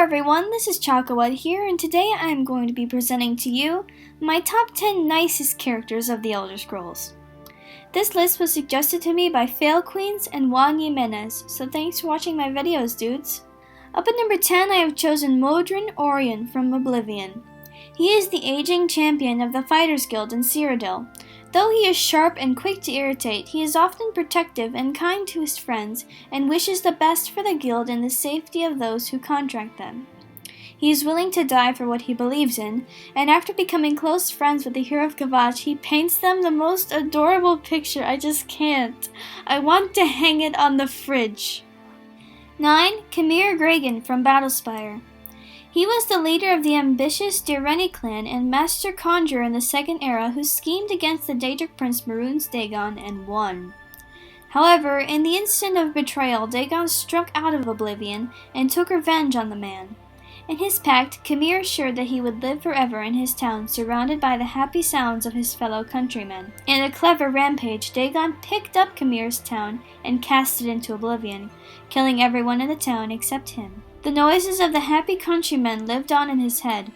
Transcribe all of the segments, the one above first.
everyone, this is ChakaWhat here, and today I am going to be presenting to you my top 10 nicest characters of the Elder Scrolls. This list was suggested to me by Fail Queens and Juan Jimenez, so thanks for watching my videos, dudes. Up at number 10, I have chosen Modron Orion from Oblivion. He is the aging champion of the Fighters Guild in Cyrodiil. Though he is sharp and quick to irritate, he is often protective and kind to his friends and wishes the best for the guild and the safety of those who contract them. He is willing to die for what he believes in, and after becoming close friends with the hero of ChakaWhat, he paints them the most adorable picture. I just can't. I want to hang it on the fridge. 9. Cmere Dragon from Battlespire. He was the leader of the ambitious Direni clan and master conjurer in the Second Era who schemed against the Daedric prince Mehrunes Dagon and won. However, in the instant of betrayal, Dagon struck out of oblivion and took revenge on the man. In his pact, Cmere assured that he would live forever in his town surrounded by the happy sounds of his fellow countrymen. In a clever rampage, Dagon picked up Cmere's town and cast it into oblivion, killing everyone in the town except him. The noises of the happy countrymen lived on in his head.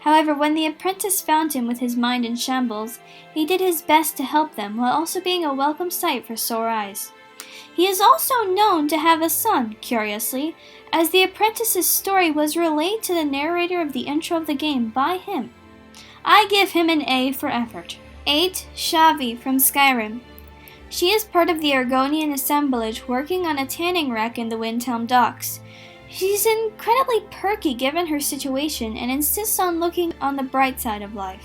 However, when the apprentice found him with his mind in shambles, he did his best to help them while also being a welcome sight for sore eyes. He is also known to have a son, curiously, as the apprentice's story was relayed to the narrator of the intro of the game by him. I give him an A for effort. 8. Xavi from Skyrim. She is part of the Argonian assemblage working on a tanning rack in the Windhelm docks. She's incredibly perky given her situation and insists on looking on the bright side of life.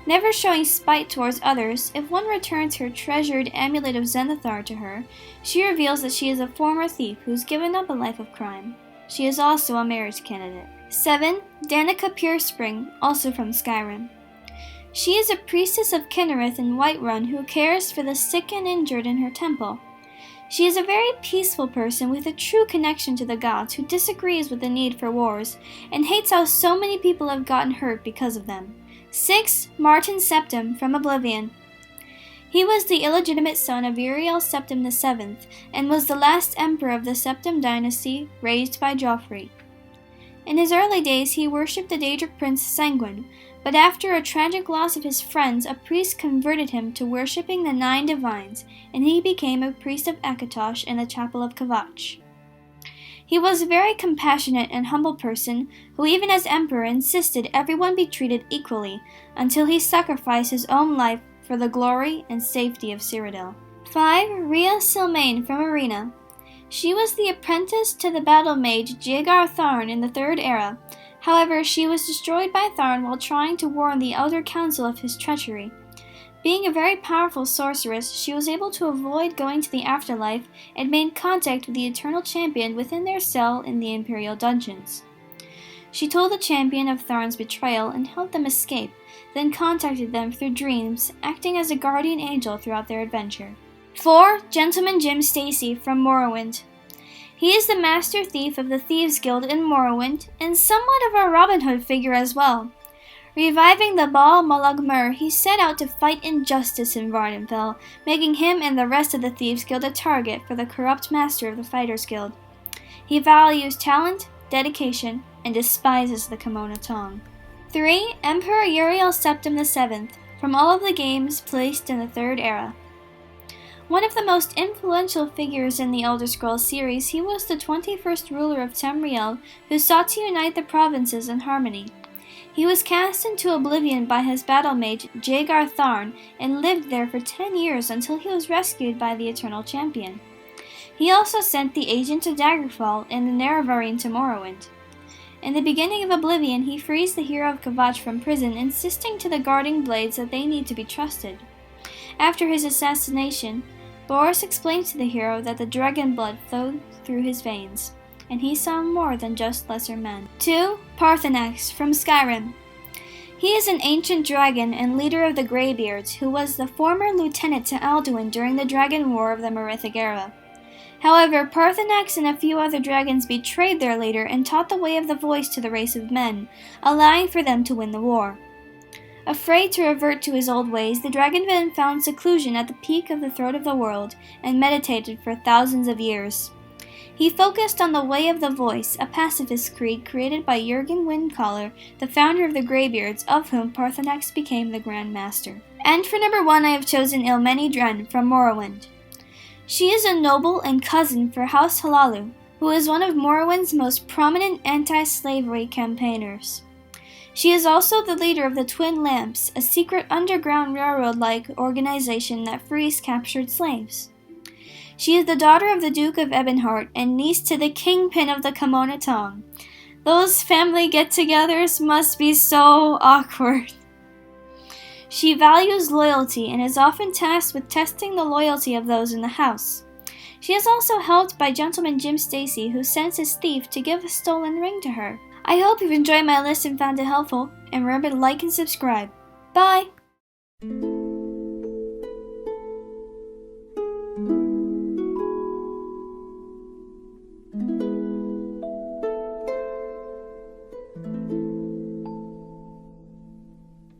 Never showing spite towards others, if one returns her treasured amulet of Zenithar to her, she reveals that she is a former thief who's given up a life of crime. She is also a marriage candidate. 7. Danika Purespring, also from Skyrim. She is a priestess of Kinnereth in Whiterun who cares for the sick and injured in her temple. She is a very peaceful person with a true connection to the gods who disagrees with the need for wars and hates how so many people have gotten hurt because of them. 6. Martin Septim from Oblivion. He was the illegitimate son of Uriel Septim VII and was the last emperor of the Septim dynasty raised by Joffrey. In his early days he worshipped the Daedric prince Sanguine, but after a tragic loss of his friends, a priest converted him to worshipping the 9 divines, and he became a priest of Akatosh in the chapel of ChakaWhat. He was a very compassionate and humble person who even as emperor insisted everyone be treated equally until he sacrificed his own life for the glory and safety of Cyrodiil. 5. Rhea Silmain from Arena. She was the apprentice to the battle mage Gira Tharn in the Third Era. However, she was destroyed by Tharn while trying to warn the Elder Council of his treachery. Being a very powerful sorceress, she was able to avoid going to the afterlife and made contact with the Eternal Champion within their cell in the Imperial dungeons. She told the champion of Tharn's betrayal and helped them escape, then contacted them through dreams, acting as a guardian angel throughout their adventure. 4. Gentleman Jim Stacy from Morrowind. He is the master thief of the Thieves Guild in Morrowind, and somewhat of a Robin Hood figure as well. Reviving the Baal Molag Mer, he set out to fight injustice in Vardenfell, making him and the rest of the Thieves Guild a target for the corrupt master of the Fighters Guild. He values talent, dedication, and despises the Kimono tongue. 3. Emperor Uriel Septim VII, from all of the games placed in the Third Era. One of the most influential figures in the Elder Scrolls series, he was the 21st ruler of Tamriel who sought to unite the provinces in harmony. He was cast into oblivion by his battle mage Jagar Tharn and lived there for 10 years until he was rescued by the Eternal Champion. He also sent the agent to Daggerfall and the Nerevarine to Morrowind. In the beginning of Oblivion, he frees the hero of ChakaWhat from prison, insisting to the guarding blades that they need to be trusted. After his assassination, Boris explained to the hero that the dragon blood flowed through his veins, and he saw more than just lesser men. 2. Paarthurnax from Skyrim. He is an ancient dragon and leader of the Greybeards, who was the former lieutenant to Alduin during the Dragon War of the Merithic Era. However, Paarthurnax and a few other dragons betrayed their leader and taught the way of the voice to the race of men, allowing for them to win the war. Afraid to revert to his old ways, the dragon then found seclusion at the peak of the throat of the world and meditated for thousands of years. He focused on the Way of the Voice, a pacifist creed created by Jurgen Windcaller, the founder of the Greybeards, of whom Paarthurnax became the Grand Master. And for number 1, I have chosen Ilmeni Dren from Morrowind. She is a noble and cousin for House Halalu, who is one of Morrowind's most prominent anti-slavery campaigners. She is also the leader of the Twin Lamps, a secret underground railroad-like organization that frees captured slaves. She is the daughter of the Duke of Ebonheart and niece to the Kingpin of the Kimona Tong. Those family get-togethers must be so awkward. She values loyalty and is often tasked with testing the loyalty of those in the house. She is also helped by Gentleman Jim Stacy, who sends his thief to give a stolen ring to her. I hope you've enjoyed my list and found it helpful, and remember to like and subscribe. Bye!